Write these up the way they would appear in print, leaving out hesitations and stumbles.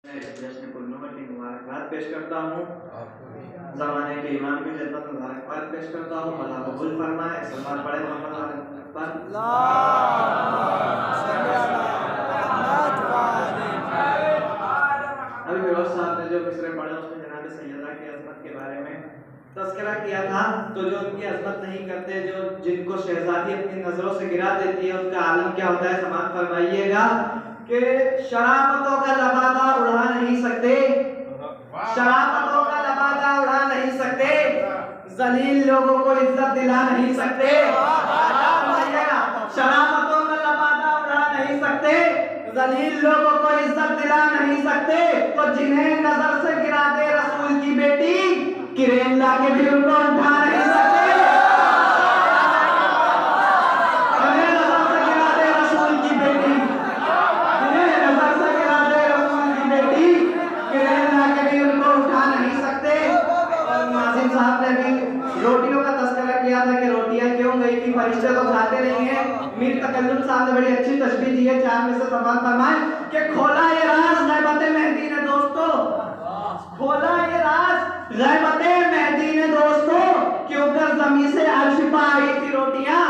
जश्न पुरनुमा की मुबारकबाद पेश करता हूँ। ज़माने के इमाम की खिदमत में मुबारकबाद पेश करता हूँ। अल्लाह कबूल फरमाए। सल्लल्लाहु अलैहि वसल्लम। अभी फिरोज साहब ने जो मिसरे पढ़े उसमें जनाब सैयदा की अज़मत के बारे में तज़किरा किया था। तो जो उनकी अज़मत नहीं करते, जो जिनको शहज़ादी अपनी नज़रों से गिरा देती है, उनका आलम क्या होता है समाअत फरमाइएगा कि शराफतों का लबादा उड़ा नहीं सकते, शराफतों का लबादा उड़ा नहीं सकते, जलील लोगों को इज्जत दिला नहीं सकते। शराफतों का लबादा उड़ा नहीं सकते, जलील लोगों को इज्जत दिला नहीं सकते। तो जिन्हें नजर से गिरा दे रसूल की बेटी, किरेन ला के भी उनको उठा नहीं सकते। रोटियों का तस्करा किया था कि रोटियां क्यों गई थी, फरिश्ते तो खाते नहीं हैं। मीर तकल्लुम साहब ने बड़ी अच्छी तशबीह दी है, चार में से सवाल फरमाए कि खोला ये राज गैबत मेहदी ने दोस्तों, खोला ये राज गैबत मेहदी ने दोस्तों, क्यों कर ज़मीन से अर्श पर आई थी रोटियां।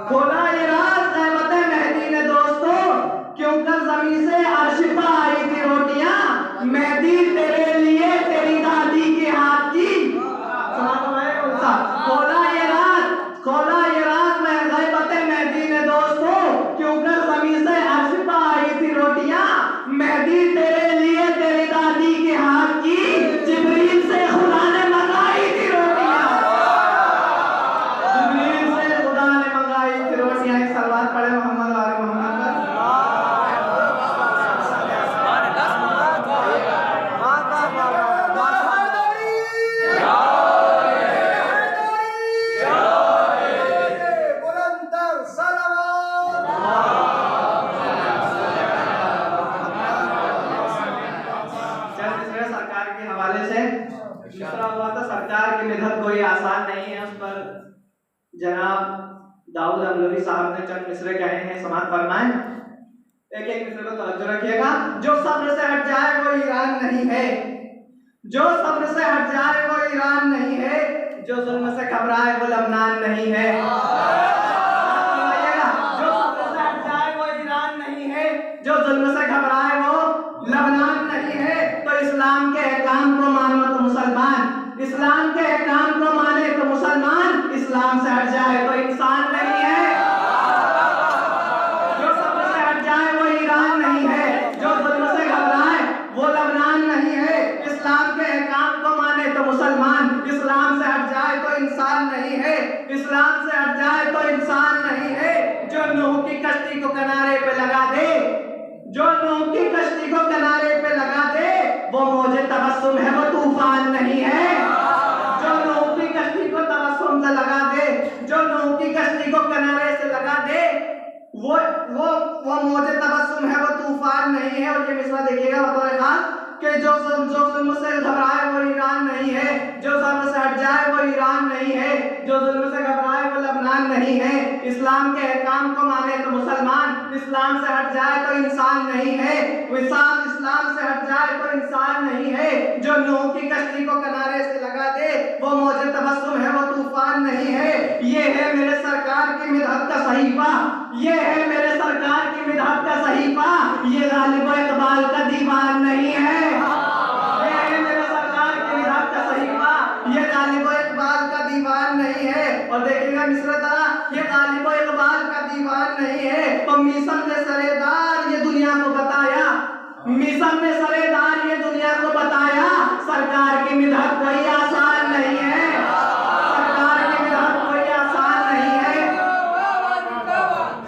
खोला ये राज गैबत मेहदी ने दोस्तों, क्यों कर ज़मीन से अर्श पर आई थी रोटियां। मेहदी तेरे लिए तेरी दादी के हाथ की, खोला ये रात में गैबत मेहदी ने दोस्तों, क्यों कर ज़मीन से अर्श पर आई थी रोटियां। मेहदी तेरे लिए तेरी दादी के हाथ की, जिब्रील से खुदा ने मंगाई थी रोटियां, जिब्रील से खुदा ने मंगाई थी रोटियां। एक सलवात पढ़े मोहम्मद वाले मोहम्मद सरकार की निधन कोई आसान नहीं है। उस पर जनाब दाऊद अमलवी साहब ने चंद मिसरे कहे हैं, समाअत फरमाएं। एक एक मिसरे को तवज्जो रखिएगा। जो सब्र से हट जाए वो ईरान नहीं है, जो सब्र से हट जाए वो ईरान नहीं है, जो जुल्म से घबराए वो लबनान नहीं है। जो सब्र से हट जाए वो ईरान नहीं है, जो जुल्म से घबराए वो लबनान नहीं है। तो इस्लाम के अहकाम को मानो तो मुसलमान, इस्लाम के अहकाम को माने तो मुसलमान, इस्लाम से हट जाए तो इंसान नहीं है। जो सब्र से हट जाए वो ईरान नहीं है, जो जुल्म से घबराए वो लबनान नहीं है। इस्लाम के अहकाम को माने तो मुसलमान, इस्लाम से हट जाए तो इंसान नहीं है, इस्लाम से हट जाए तो इंसान नहीं है। जो नूह की कश्ती को किनारे पे लगा दे, जो नूह की कश्ती को किनारे पे लगा दे, वो मौजे तबस्सुम है, वो तूफान नहीं है। जो नूह की कश्ती को तबस्सुम से लगा दे, जो नूह की कश्ती को किनारे से लगा दे, वो मौजे तबस्सुम है, वो तूफान नहीं है। और ये मिसरा देखिएगा बतौर खास कि जो जुल्म से घबराए वो ईरान नहीं है, जो सब्र से हट जाए वो ईरान नहीं है, जो जुल्म से घबराए वो लबनान नहीं है। इस्लाम के अहकाम को माने तो मुसलमान, इस्लाम से हट जाए तो इंसान नहीं है। इस्लाम से हट जाए तो इंसान नहीं है। जो नूह की कश्ती को किनारे से लगा दे, वो मौजे तबस्सुम है, वो तूफान नहीं है। ये है मेरे सरकार की मिदहत का सहीफा, ये है मेरे सरकार की मिदहत का सहीफा, ये गालिब इकबाल का दीवान नहीं है। ये है मेरे सरकार की मिदहत का सहीफा, ये गालिब इकबाल का दीवान नहीं है। और देखिएगा मिसरा तारा, ये गालिब इकबाल का दीवान नहीं है। तो मिशन ने सरेदार ये दुनिया को बताया, मिशन ने सरेदार ये दुनिया को बताया, सरकार की मिदहत कोई आसान नहीं है, सरकार की मिदहत कोई आसान नहीं है,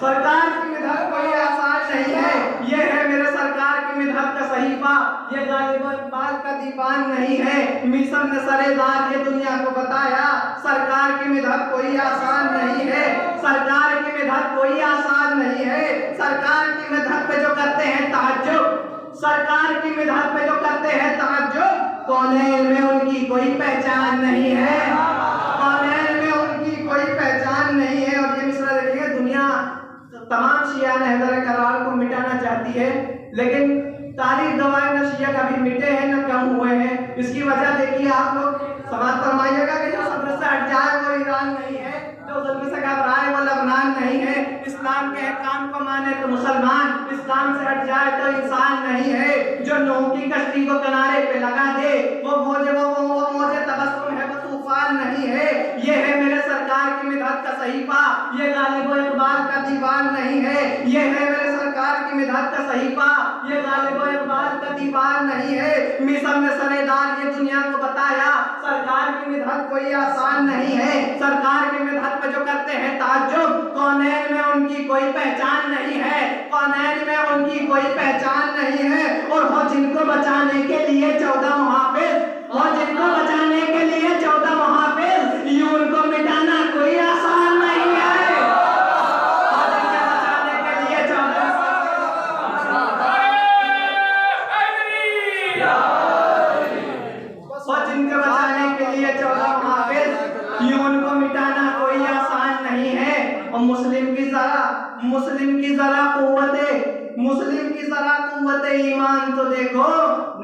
सरकार की मिदहत कोई आसान नहीं है। ये है मेरे सरकार की मिदहत का सहीफा, ये गालिब इकबाल का दीवान नहीं है। मिशन ने सरेदार ये दुनिया को बताया, सरकार की मिदहत कोई आसान नहीं है, सरकार की मिदहत कोई आसान नहीं है। सरकार की मिदहत पे जो करते हैं तहज्जुद, सरकार की मिदहत पे जो करते हैं तहज्जुद, कौनैन में उनकी कोई पहचान नहीं है, कौनैन में उनकी कोई पहचान नहीं है। और ये मिसरा देखिए, दुनिया तमाम शिया हैदर करार को मिटाना चाहती है, लेकिन तारीख गवाए न शिया कभी मिटे हैं न कम हुए हैं। इसकी वजह देखिए आप लोग समाज फरमाइएगा कि जो सब्र से हट जाए वो ईरान नहीं है, जो जुल्म से घबराए वो लबनान नहीं है, इस्लाम के अहकाम को माने तो मुसलमान, इस्लाम से हट जाए तो इंसान नहीं है, जो नूह की कश्ती को किनारे पे लगा दे वो मौजे तबस्सुम है, वो तूफान नहीं है। ये है मेरे सरकार की मिदहत का सहीफा, ये गालिब इकबाल का दीवान नहीं है। ये है मेरे सरकार की मिदहत का सहीफा, ये गालिब इकबाल का दीवान नहीं है। मिसर ने सरेदार ये दुनिया को बताया, सरकार की मिदहत कोई आसान नहीं है। सरकार की मिदहत पे जो करते हैं ताज्जुब, कौनैन में उनकी कोई पहचान नहीं है, कौनैन में उनकी कोई पहचान नहीं है। और वो जिनको बचाने के लिए 14 मुहाफिज, वो जिनको बचाने के लिए 14 मुहाफिज, यूं उनको मिटाना कोई आसान नहीं है। वो जिनके बचाने के लिए 14 मुहाफिज, यूं उनको मिटाना कोई आसान नहीं है। और मुस्लिम की जरा कुव्वते ईमान तो देखो,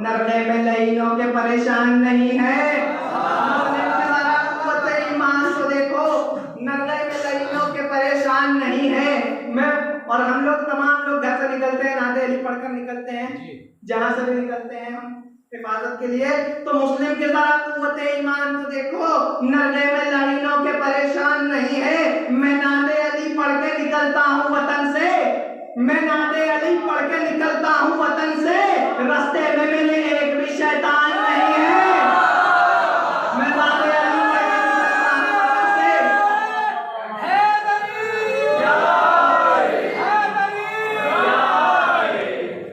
नरने में लईनों के परेशान नहीं है। मुस्लिम की जरा कुव्वते ईमान तो देखो, नरने में लईनों के परेशान नहीं है। और हम लोग तमाम लोग घर से निकलते हैं, नाते अली पढ़कर निकलते हैं, जहां से भी निकलते हैं हम हिफाजत के लिए, तो मुस्लिम की जरा कुव्वते ईमान तो देखो, नरने में लईनों के परेशान नहीं है। मैं नाते अली पढ़ के निकलता हूँ वतन से, मैं नाते अली पढ़ के निकलता हूँ वतन से, रास्ते में मेरे एक भी शैतान नहीं है। मैं नाते अली पढ़ के निकलता हूँ वतन से।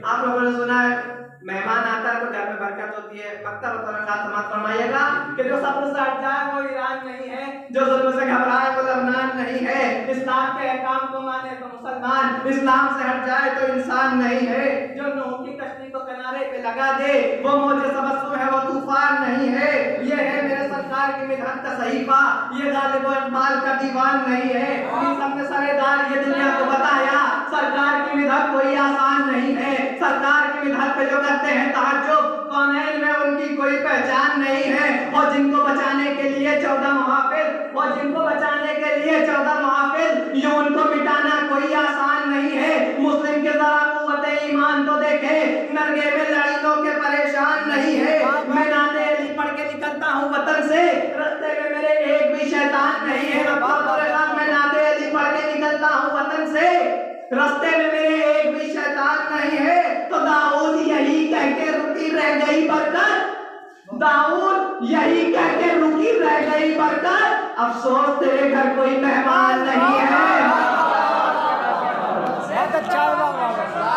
आप लोगों ने सुना है मेहमान आता है तो घर में बरकत होती है। मक्तब फरमाइएगा कि जो सब्र से हट जाए वो ईरान नहीं है, जो जुल्म से घबराए वो लबनान नहीं है, इस्लाम के अहकाम को माने तो मुसलमान, इस्लाम से हट जाए तो इंसान नहीं है, जो नूह की कश्ती को किनारे पे लगा दे वो मौजे तबस्सुम है, वो तूफान नहीं है। ये है मेरे सरकार की मिदहत का सहीफा, ये गालिब इकबाल का दीवान नहीं है। सबने सरेदार ये दुनिया को बताया, सरकार की मिदहत कोई आसान नहीं है। सरकार की मिदहत पे जो करते हैं ताज्जुब, कौनैन में उनकी कोई पहचान नहीं है। और जिनको बचाने के लिए 14 मुहाफिज, और जिनको बचाने के लिए 14 मुहाफिज, यूं उनको मिटाना कोई आसान नहीं है। मुस्लिम के जरा कुव्वते ईमान तो देखे, नरगे में लड़ाइयों के परेशान नहीं है। मैं नाते अली पढ़ के निकलता हूँ वतन से, रास्ते में मेरे एक भी शैतान नहीं है। मैं नाते अली पढ़ के निकलता हूँ वतन से, रास्ते में मेरे एक भी शैतान नहीं है। तो दाऊद यही कह के रुकी रह गई बरकत, दाऊद यही कह के रुकी रह गई बरकत, अफसोस तेरे घर कोई मेहमान नहीं है।